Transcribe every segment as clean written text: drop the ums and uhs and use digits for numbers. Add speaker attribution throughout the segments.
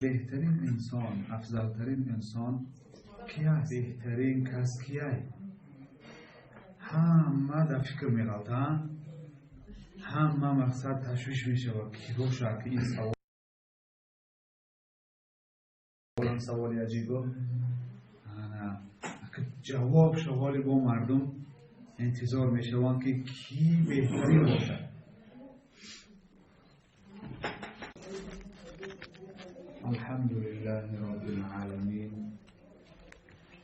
Speaker 1: بهترین انسان، افضلترین انسان کی است؟ بهترین کس کیه؟ همه در فکر می‌غلطن، همه مقصد تشویش میشه و کی روشه که این سوالی عجیبه جواب سوالی با مردم انتظار میشوند که کی بهترین باشه. الحمد لله رب العالمين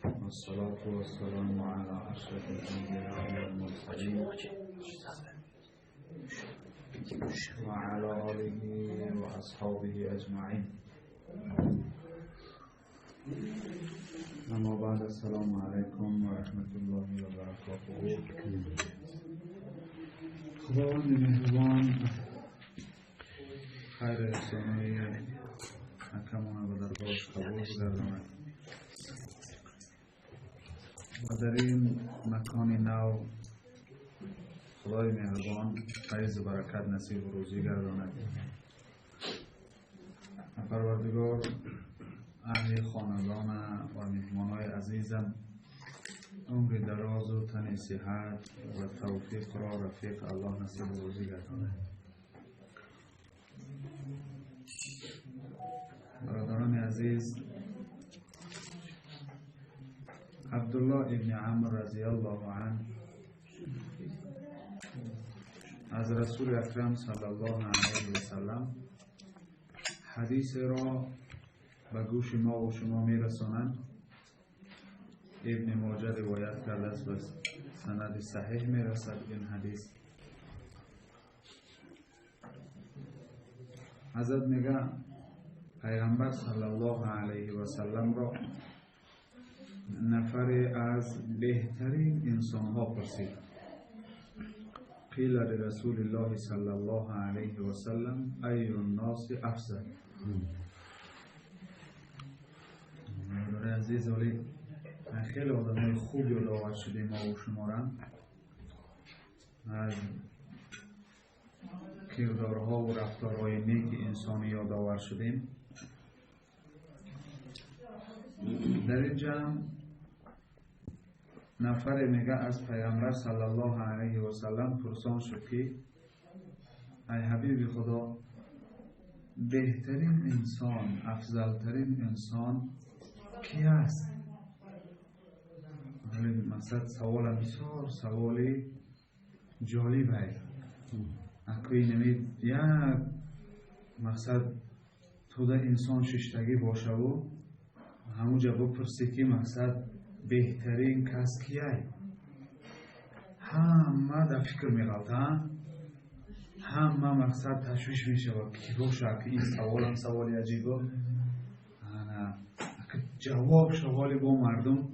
Speaker 1: والصلاة والسلام على أشرف الأنبياء والمرسلين وعلى آله وأصحابه أجمعين. اما بعد السلام علیکم و رحمت الله و برکاته. خداوند مهربان خیر رسانه حکمانه و دربارش قبول بگرداند و در این مکان نو خدای مهربان فیض و برکت نصیب و روزی گرداند. پروردگار اهل خاندان و مهمانای عزیزم عمر دراز و تن صحت و توفیق را رفیق الله نصیب و روزی گرداند. برادران عزیز، عبدالله ابن عمر رضی الله عنه از رسول اکرم صلی الله علیه و سلم حدیث را به گوش ما و شما میرسانند. ابن ماجه روایت کرده است و سند صحیح میرسد. این حدیث حضرت میگه پیغمبر صلی الله علیه و سلم را نفر از بهترین انسان ها پرسید. قیل لرسول الله صلی الله علیه و سلم ای الناس افضل. عزیز ولی خیلی آدمای خوب یادآور شده ما و شما را از کردارها و رفتارهای نیک انسانی یادآور شدیم. در این جمع نفر میگه از پیغمبر صلی الله علیه و سلم پرسان شد که ای حبیب خدا بهترین انسان، افضلترین انسان کی است؟ مثلا سوال بسیار سوال جالبه. اگه نمید یک مقصد تو در انسان ششتگی باشه و همون جواب پرسی که مقصد بهترین کس کیه؟ همه در فکر میغلطن، همه مقصد تشویش میشه و کی روشه که این سوالی عجیبه. جواب سوالی با مردم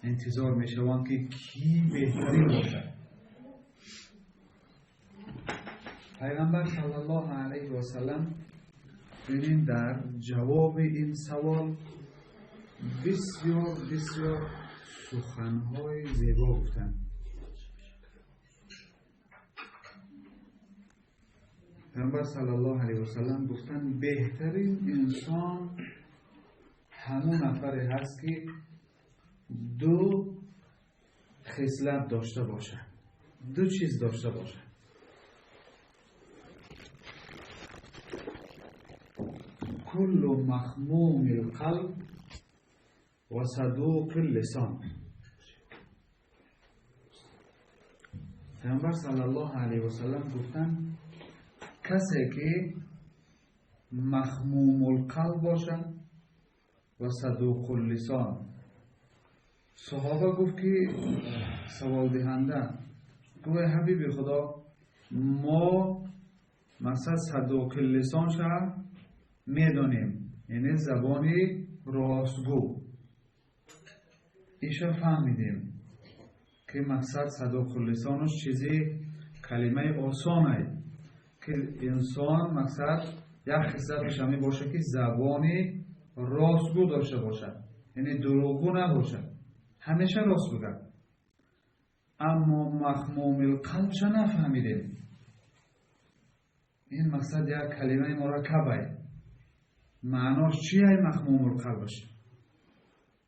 Speaker 1: انتظار میشوند که کی بهترین باشه. پیغمبر صلی الله علیه و سلم ببین در جواب این سوال بسیار بسیار سخنهای زیبا گفتن. پیغمبر صلی الله علیه و سلم گفتن بهترین انسان همون نفری هست که دو خصلت داشته باشه، دو چیز داشته باشه. کل مخموم القلب و صدوق اللسان. پیامبر صلی الله علیه و سلم گفتن کسی که مخموم القلب باشه و صدوق اللسان. صحابه گفت که سوال دهنده گوه حبیب خدا ما مثلا صدوق اللسان شد میدانیم، یعنی زبانی راستگو. ایشا فهمیدیم که مقصد صدوق اللسانش چیزی کلمه آسانه که انسان مقصد یک خصلتش همی باشه که زبانی راستگو داشته باشه، یعنی دروغگو نباشه، همیشه راست بگه. اما مخموم القلب چه نفهمیدیم. این مقصد یک کلمه مرکبه. معناش چیه مخموم القلبش؟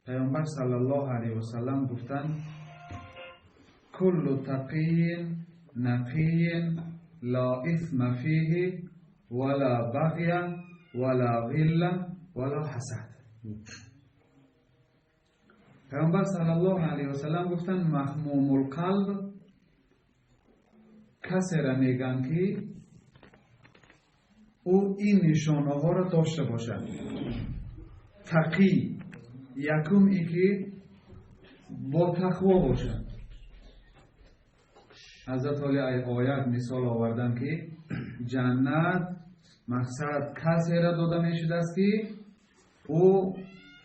Speaker 1: پیامبر صلی الله علیه و سلم گفتن کل تقی نقی لا اثم فیه ولا بغی ولا غل ولا حسد. پیامبر صلی الله علیه و سلم گفتن مخموم القلب کسی را میگن که او این نشانه ها را داشته باشد. تقی یکم ای که با تقوا باشد. حضرت علی آیت مثال آوردن که جنت مقصد کسی را داده می شده است که او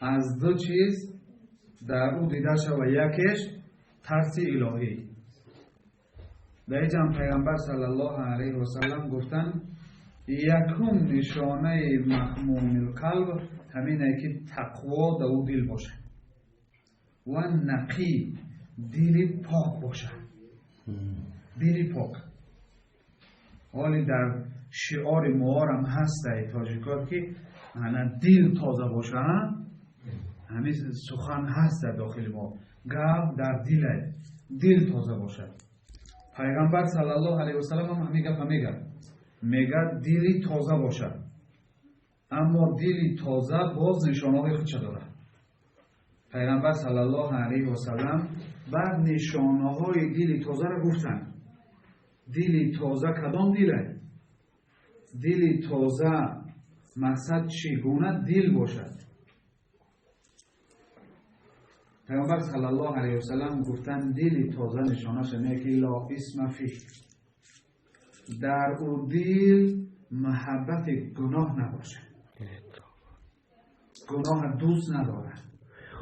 Speaker 1: از دو چیز در او دیده شود. یکیش ترس الهی. در اینجا پیامبر صلی الله علیه و سلم گفتن یکم نشانه مخموم القلب همینه که تقوا در او دل باشه و نقی دل پاک باشه. دل پاک. حالی در شعار موارم هست در تاجیکات که دل تازه باشه. همین سخن هست در داخل ما. گفت در دل تازه باشه. پیغمبر صلی الله علیه و سلم هم همین گفت میگه دلی تازه باشد. اما دلی تازه باز نشانه‌های خودش داره. پیغمبر صلی الله علیه و سلم بعد نشانه‌های دلی تازه را گفتن. دلی تازه کدام دله؟ دلی تازه مقصد چگونه دل باشد؟ پیغمبر صلی الله علیه و سلم گفتن دلی تازه نشانه‌اش اینه که لا اسم فیه، در او دل محبت گناه نباشه، گناه دوست نداره.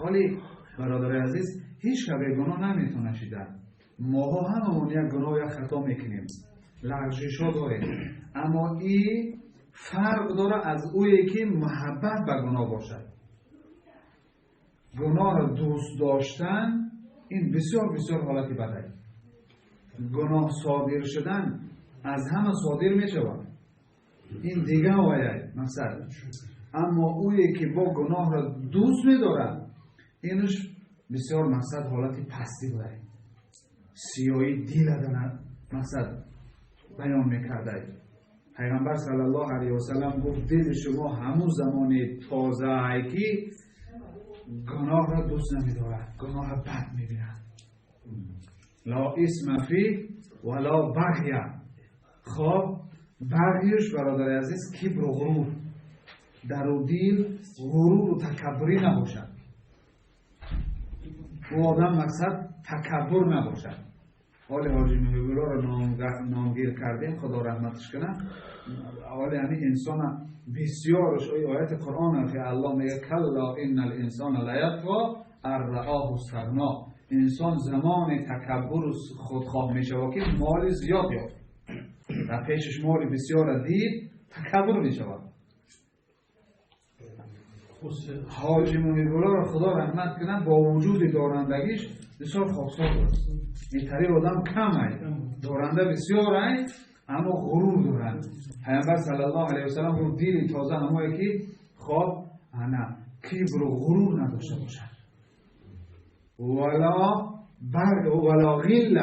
Speaker 1: ولی برادر عزیز هیچ که گناه نمیتونه شدن. ما هممون یک گناه یا خطا میکنیم، لغزش ها داریم، اما این فرق داره از اویی که محبت به گناه باشد. گناه را دوست داشتن این بسیار بسیار حالتی بده. گناه صادر شدن از همه صادر می شود، این دیگه آید مثلا. اما اویی که با گناه را دوست می دارد اینش بسیار مقصد حالتی پستی بوده، سیاهی دل دارد مقصد بیان میکرده. پیغمبر صلی الله علیه و سلم گفت دل شما همون زمان تازه ای که گناه را دوست نمیدارد، گناه بد میبیند. لا اسم فی ولا بغی. خب بغیش برادر عزیز کبر و غرور، در او دل غرور و تکبری نباشد. او آدم مقصد تکبر نباشد. حال حاجی محبوب‌الله را نامگیر کردیم، خدا رحمتش کنه. حال یعنی انسان بسیارش آیت قرآن که الله میگه کلا ان الانسان لیطغی ان رآه استغنا. انسان زمان تکبر و خودخواه میشود که مال زیاد یافت، در پیشش مال بسیار دید تکبر میشود. حاجی محبوب‌الله را خدا رحمت کنه با وجود دارندگیش بسیار خاکسار بود. این طریق آدم کم هست، دارنده بسیار هست اما غرور دارند. پیامبر صلی الله علیه و سلم گفت دل تازه همایی که خب کبر و غرور نداشته باشد. ولا غل.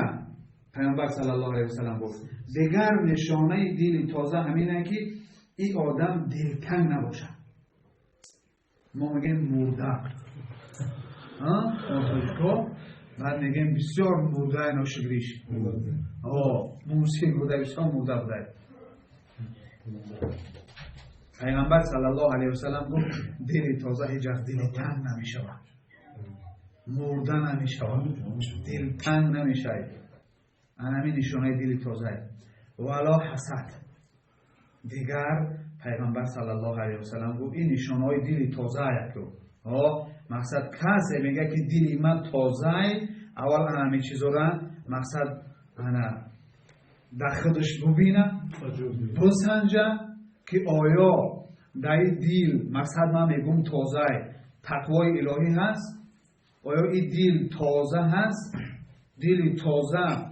Speaker 1: پیامبر صلی الله علیه و سلم گفت دیگر نشانه دل تازه همینه که این آدم دلتنگ نباشد. ما میگیم مرده، بعد میگیم بسیار مرده ناشگریش، موسی بوده، بسیار مرده بوده. پیغمبر صلی الله علیه و سلم گفت دل تازه هیچ از دل تنگ نمیشود، مرده نمیشود، دل تنگ نمیشه. همین نشانه دل تازه. ولا حسد. دیگر پیغمبر صلی الله علیه و سلم گفت این نشانه دل تازه است. مقصد کسی میگه که دل من تازه، اول همین چیزا را مقصد در خودش ببینه، بسنجه که آیا در دل مقصد من میگم تازه تقوای الهی هست، آیا این دل تازه هست، دل تازه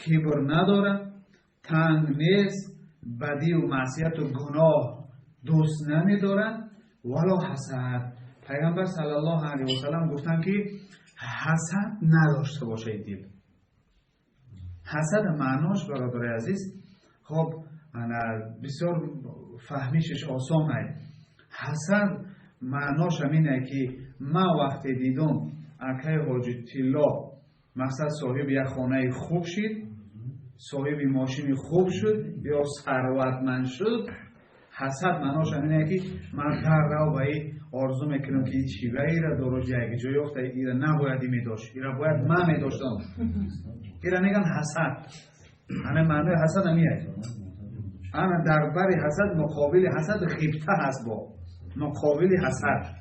Speaker 1: کبر نداره، تنگ نیست، بدی و معصیت و گناه دوست نمیداره. ولو حسد. پیغمبر صلی الله علیه و سلم گفتن که حسد نداشته باشه دل. حسد معناش برادر عزیز خب بسیار فهمیشش آسانه. حسد معناش همینه که من وقتی دیدم اکه حاجی طلا مثلا صاحب یک خانه خوب شد، صاحب ماشین خوب شد یا ثروتمند شد، حسد معناش همینه که من در رو به آرزو میکنم که این چیزا ایره دروج یک جای افته، ایره نباید میداشت، ایره باید من میداشتم. ایره میگن حسد. انا معنی حسد همیه. انا در بر حسد مقابل حسد غیبته هست. با مقابل حسد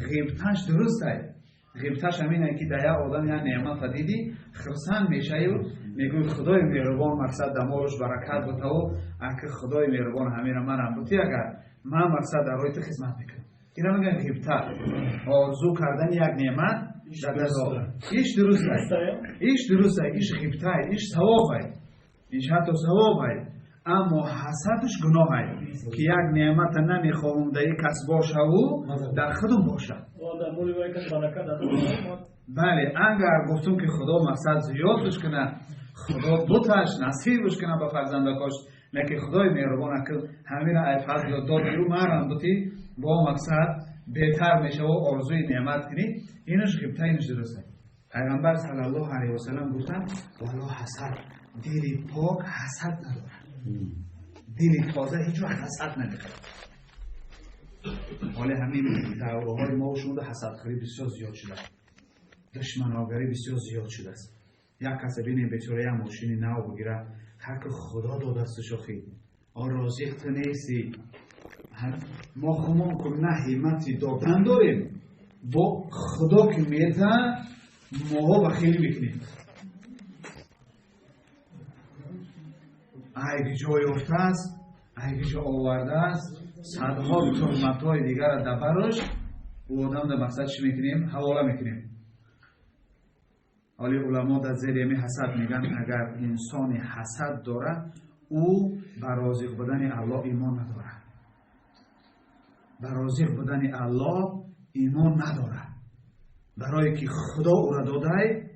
Speaker 1: غیبتش درسته. غیبتش همینه که در یک آدم یک نعمت دیدی خرسند میشه و میگوی خدای مهربان مقصد دمارش برکت بده و اگه خدای مهربان همین را من هم بودی اگر من مقصد در روی تو خدمت میکنم. این را میگن غیبته. آرزو کردن یک نعمت در دست. ایش درسته. ایش درسته. ایش غیبته. ایش ثوابه. ایش حتی ثوابه. اما حسدش گناهه که یک نعمت نمیخواهم در یک کس باشه و در خودم باشه. بله اگر گفتم که خدا مقصد زیادش کنه، خدا دوتاش نصیبش کنه به فرزندکاش، لیکن خدای مهربان که همین ای فضل داد رو مرم بودی با مقصد بهتر میشه و آرزوی نعمت کنی، اینش غیبته. اینش درسته. پیغمبر صلی الله علیه و سلم گفتن ولو حسد، دل پاک حسد نداره. دل تازه هیچ وقت حسد نداره. حالا همین دوره‌های ما و شما حسدخوری بسیار زیاد شده. دشمناگری بسیار زیاد شده است. یک کس بینه بیچاره یک ماشین نو بگیره، حق خدا داده است شوخی. راضی تو نیستی. ما خودمون که نه همتی دادن داریم، با خدا که میده ما بخیلی میکنیم. اگه جای افته است، اگه جای آورده است، صدها به تهمت‌های دیگر را در برش و آدم در مقصد چی میکنیم؟ حواله میکنیم. حالی علما در زیر همی حسد میگن اگر انسان حسد داره او بر رازق بودن الله ایمان نداره. بر رازق بودن الله ایمان نداره. برای که خدا او را داده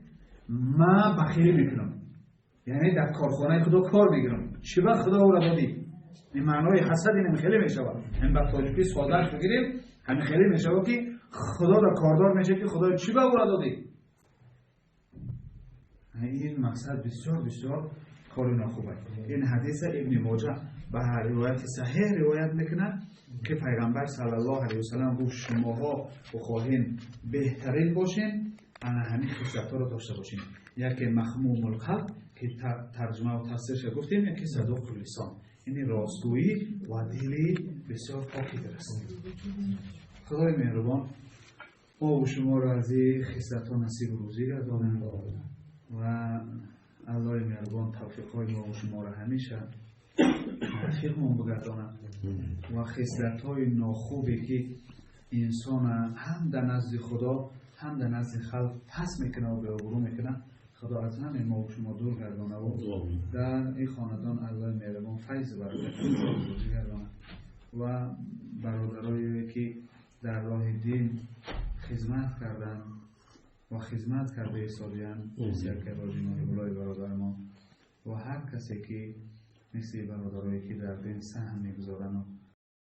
Speaker 1: من بخیلی میکنم، یعنی در کارخانه خدا کار میگیرم. چی وقت خدا او را دادی؟ این معنای حسد این خیلی میشود. این با تاجیکی سوالش بگیریم همین خیلی میشود که خدا را کاردار میشه که خدا چی وقت او را دادی؟ این مقصد بسیار بسیار کار ناخوبه. این حدیث ابن ماجه به روایت صحیح روایت میکنه که پیغمبر صلی الله علیه و سلم گفت شماها بخواهین بهترین باشین انا همین خصلت‌ها رو داشته باشین. یکی مخموم القلب که ترجمه و تفسیرش گفتیم، یکی صدوق اللسان، این راستگویی و دلی بسیار پاکی درست. خدای مهربان ما و شما را از این خصلت‌ها نصیب و روزی گردانه و الله مهربان توفیق‌های ما و شما را همیشه توفیقمون بگردانه و خصلت‌های ناخوبی که انسان هم در نزد خدا هم در نزد خلق پس میکنه و به عبرو میکنه، خدا از همه ما و شما دور گردانه و در این خاندان الله مهربان فیض برکت روزی گردانه و برادرایی که در راه دین خدمت کردن و خدمت کرده سالیان بسیار که راجی بلای برادر ما و هر کسی که مثل برادرایی که در دین سهم میگذارن